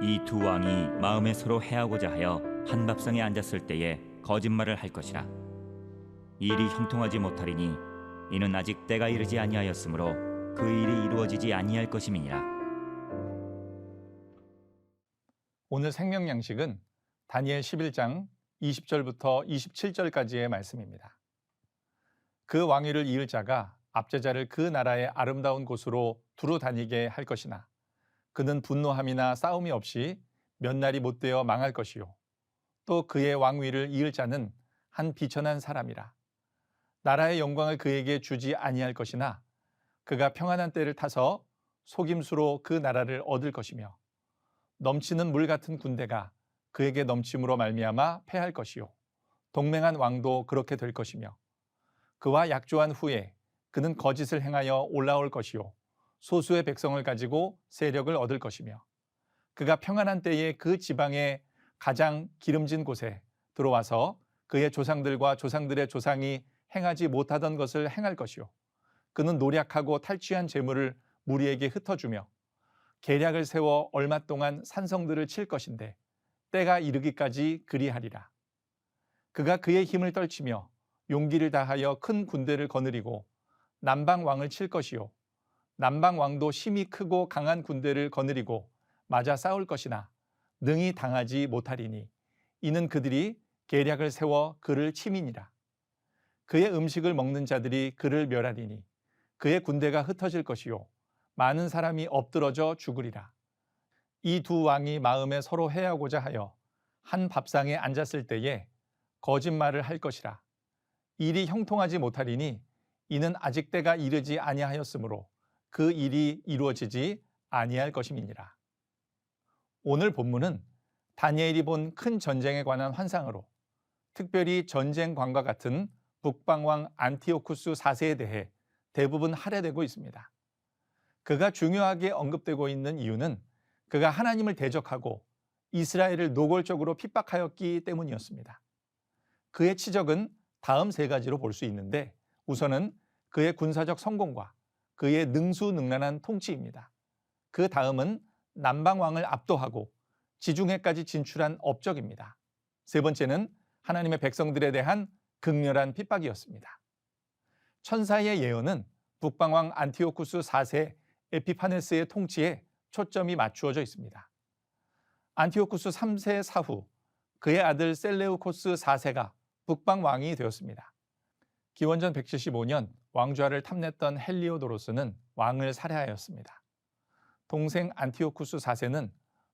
이 두 왕이 마음에 서로 해하고자 하여 한 밥상에 앉았을 때에 거짓말을 할 것이라. 이 일이 형통하지 못하리니 이는 아직 때가 이르지 아니하였으므로 그 일이 이루어지지 아니할 것임이니라. 오늘 생명 양식은 다니엘 11장 20절부터 27절까지의 말씀입니다. 그 왕위를 이을 자가 압제자를 그 나라의 아름다운 곳으로 두루 다니게 할 것이나 그는 분노함이나 싸움이 없이 몇 날이 못되어 망할 것이요 또 그의 왕위를 이을 자는 한 비천한 사람이라. 나라의 영광을 그에게 주지 아니할 것이나 그가 평안한 때를 타서 속임수로 그 나라를 얻을 것이며 넘치는 물 같은 군대가 그에게 넘침으로 말미암아 패할 것이요 동맹한 왕도 그렇게 될 것이며 그와 약조한 후에 그는 거짓을 행하여 올라올 것이요 소수의 백성을 가지고 세력을 얻을 것이며 그가 평안한 때에 그 지방의 가장 기름진 곳에 들어와서 그의 조상들과 조상들의 조상이 행하지 못하던 것을 행할 것이요 그는 노략하고 탈취한 재물을 무리에게 흩어주며 계략을 세워 얼마 동안 산성들을 칠 것인데 때가 이르기까지 그리하리라. 그가 그의 힘을 떨치며 용기를 다하여 큰 군대를 거느리고 남방 왕을 칠 것이요 남방 왕도 힘이 크고 강한 군대를 거느리고 맞아 싸울 것이나 능히 당하지 못하리니 이는 그들이 계략을 세워 그를 침이니라. 그의 음식을 먹는 자들이 그를 멸하리니 그의 군대가 흩어질 것이요 많은 사람이 엎드러져 죽으리라. 이 두 왕이 마음에 서로 해하고자 하여 한 밥상에 앉았을 때에 거짓말을 할 것이라. 일이 형통하지 못하리니 이는 아직 때가 이르지 아니하였으므로 그 일이 이루어지지 아니할 것임이니라. 오늘 본문은 다니엘이 본 큰 전쟁에 관한 환상으로 특별히 전쟁관과 같은 북방왕 안티오쿠스 4세에 대해 대부분 할애되고 있습니다. 그가 중요하게 언급되고 있는 이유는 그가 하나님을 대적하고 이스라엘을 노골적으로 핍박하였기 때문이었습니다. 그의 치적은 다음 세 가지로 볼 수 있는데 우선은 그의 군사적 성공과 그의 능수능란한 통치입니다. 그 다음은 남방왕을 압도하고 지중해까지 진출한 업적입니다. 세 번째는 하나님의 백성들에 대한 극렬한 핍박이었습니다. 천사의 예언은 북방왕 안티오쿠스 4세 에피파네스의 통치에 초점이 맞추어져 있습니다. 안티오쿠스 3세 사후 그의 아들 셀레우코스 4세가 북방왕이 되었습니다. 기원전 175년 왕좌를 탐냈던 헬리오도로스는 왕을 살해하였습니다. 동생 안티오쿠스 4세는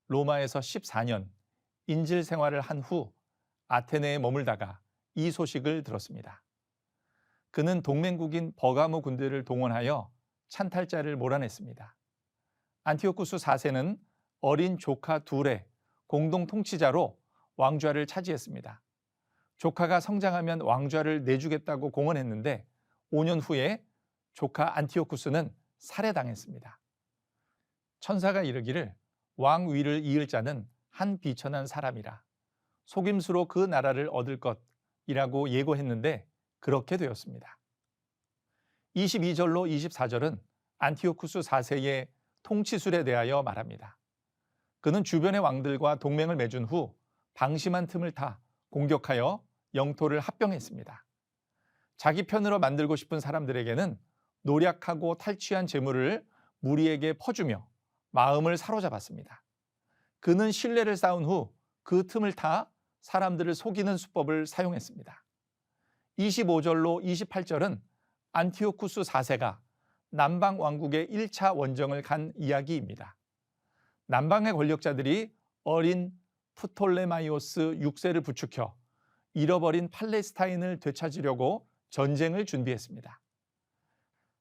로마에서 14년 인질 생활을 한 후 아테네에 머물다가 이 소식을 들었습니다. 그는 동맹국인 버가모 군대를 동원하여 찬탈자를 몰아냈습니다. 안티오쿠스 4세는 어린 조카 둘의 공동 통치자로 왕좌를 차지했습니다. 조카가 성장하면 왕좌를 내주겠다고 공언했는데 5년 후에 조카 안티오쿠스는 살해당했습니다. 천사가 이르기를 왕위를 이을 자는 한 비천한 사람이라 속임수로 그 나라를 얻을 것이라고 예고했는데 그렇게 되었습니다. 22절로 24절은 안티오쿠스 4세의 통치술에 대하여 말합니다. 그는 주변의 왕들과 동맹을 맺은 후 방심한 틈을 타 공격하여 영토를 합병했습니다. 자기 편으로 만들고 싶은 사람들에게는 노략하고 탈취한 재물을 무리에게 퍼주며 마음을 사로잡았습니다. 그는 신뢰를 쌓은 후 그 틈을 타 사람들을 속이는 수법을 사용했습니다. 25절로 28절은 안티오쿠스 4세가 남방 왕국의 1차 원정을 간 이야기입니다. 남방의 권력자들이 어린 프톨레마이오스 6세를 부추겨 잃어버린 팔레스타인을 되찾으려고 전쟁을 준비했습니다.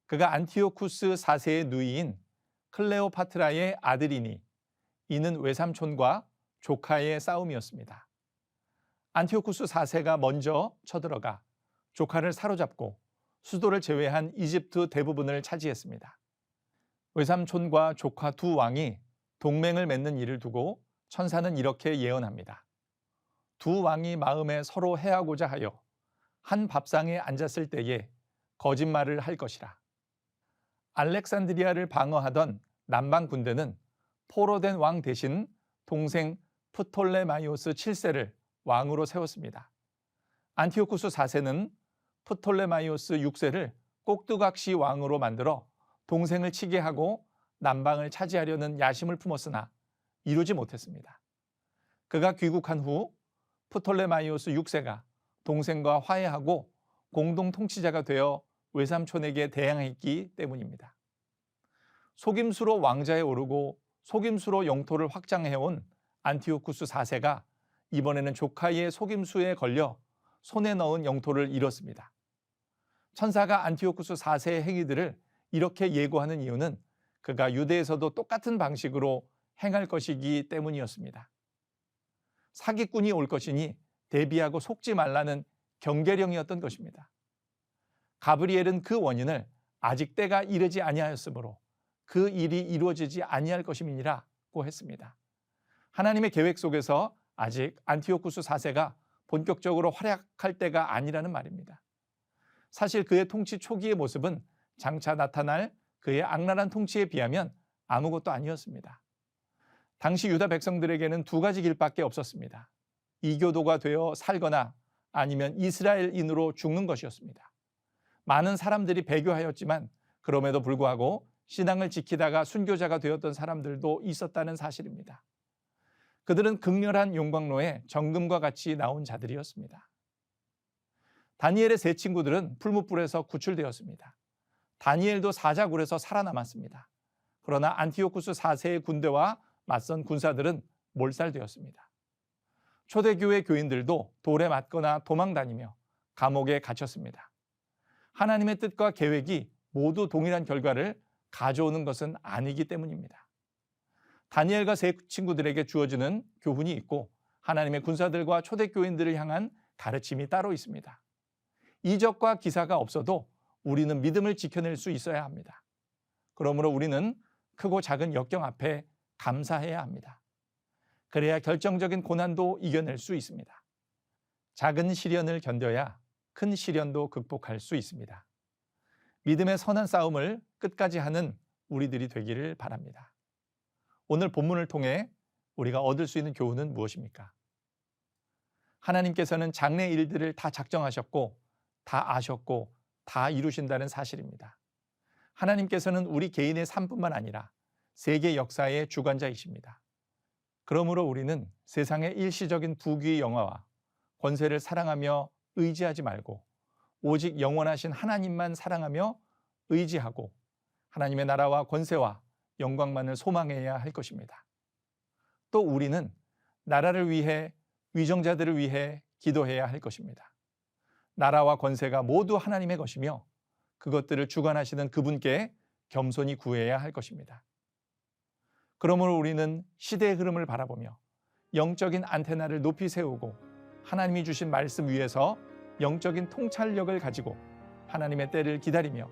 그가 안티오쿠스 4세의 누이인 클레오파트라의 아들이니 이는 외삼촌과 조카의 싸움이었습니다. 안티오쿠스 4세가 먼저 쳐들어가 조카를 사로잡고 수도를 제외한 이집트 대부분을 차지했습니다. 외삼촌과 조카 두 왕이 동맹을 맺는 일을 두고 천사는 이렇게 예언합니다. 두 왕이 마음에 서로 해하고자 하여 한 밥상에 앉았을 때에 거짓말을 할 것이라. 알렉산드리아를 방어하던 남방 군대는 포로된 왕 대신 동생 프톨레마이오스 7세를 왕으로 세웠습니다. 안티오쿠스 4세는 프톨레마이오스 6세를 꼭두각시 왕으로 만들어 동생을 치게 하고 남방을 차지하려는 야심을 품었으나 이루지 못했습니다. 그가 귀국한 후 프톨레마이오스 6세가 동생과 화해하고 공동 통치자가 되어 외삼촌에게 대항했기 때문입니다. 속임수로 왕좌에 오르고 속임수로 영토를 확장해온 안티오쿠스 4세가 이번에는 조카의 속임수에 걸려 손에 넣은 영토를 잃었습니다. 천사가 안티오쿠스 4세의 행위들을 이렇게 예고하는 이유는 그가 유대에서도 똑같은 방식으로 행할 것이기 때문이었습니다. 사기꾼이 올 것이니 대비하고 속지 말라는 경계령이었던 것입니다. 가브리엘은 그 원인을 아직 때가 이르지 아니하였으므로 그 일이 이루어지지 아니할 것임이니라고 했습니다. 하나님의 계획 속에서 아직 안티오쿠스 4세가 본격적으로 활약할 때가 아니라는 말입니다. 사실 그의 통치 초기의 모습은 장차 나타날 그의 악랄한 통치에 비하면 아무것도 아니었습니다. 당시 유다 백성들에게는 두 가지 길밖에 없었습니다. 이교도가 되어 살거나 아니면 이스라엘인으로 죽는 것이었습니다. 많은 사람들이 배교하였지만 그럼에도 불구하고 신앙을 지키다가 순교자가 되었던 사람들도 있었다는 사실입니다. 그들은 극렬한 용광로에 정금과 같이 나온 자들이었습니다. 다니엘의 세 친구들은 풀무불에서 구출되었습니다. 다니엘도 사자굴에서 살아남았습니다. 그러나 안티오쿠스 4세의 군대와 맞선 군사들은 몰살되었습니다. 초대교회 교인들도 돌에 맞거나 도망다니며 감옥에 갇혔습니다. 하나님의 뜻과 계획이 모두 동일한 결과를 가져오는 것은 아니기 때문입니다. 다니엘과 세 친구들에게 주어지는 교훈이 있고 하나님의 군사들과 초대교인들을 향한 가르침이 따로 있습니다. 이적과 기사가 없어도 우리는 믿음을 지켜낼 수 있어야 합니다. 그러므로 우리는 크고 작은 역경 앞에 감사해야 합니다. 그래야 결정적인 고난도 이겨낼 수 있습니다. 작은 시련을 견뎌야 큰 시련도 극복할 수 있습니다. 믿음의 선한 싸움을 끝까지 하는 우리들이 되기를 바랍니다. 오늘 본문을 통해 우리가 얻을 수 있는 교훈은 무엇입니까? 하나님께서는 장래 일들을 다 작정하셨고 다 아셨고 다 이루신다는 사실입니다. 하나님께서는 우리 개인의 삶뿐만 아니라 세계 역사의 주관자이십니다. 그러므로 우리는 세상의 일시적인 부귀의 영화와 권세를 사랑하며 의지하지 말고 오직 영원하신 하나님만 사랑하며 의지하고 하나님의 나라와 권세와 영광만을 소망해야 할 것입니다. 또 우리는 나라를 위해 위정자들을 위해 기도해야 할 것입니다. 나라와 권세가 모두 하나님의 것이며 그것들을 주관하시는 그분께 겸손히 구해야 할 것입니다. 그러므로 우리는 시대의 흐름을 바라보며 영적인 안테나를 높이 세우고 하나님이 주신 말씀 위에서 영적인 통찰력을 가지고 하나님의 때를 기다리며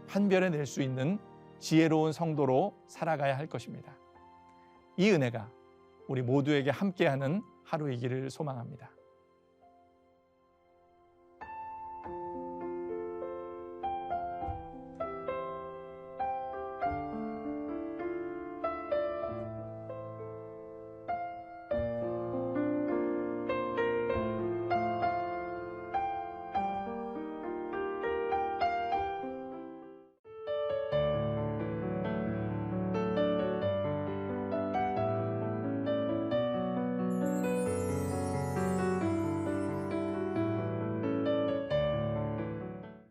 판별해낼 수 있는 지혜로운 성도로 살아가야 할 것입니다. 이 은혜가 우리 모두에게 함께하는 하루이기를 소망합니다.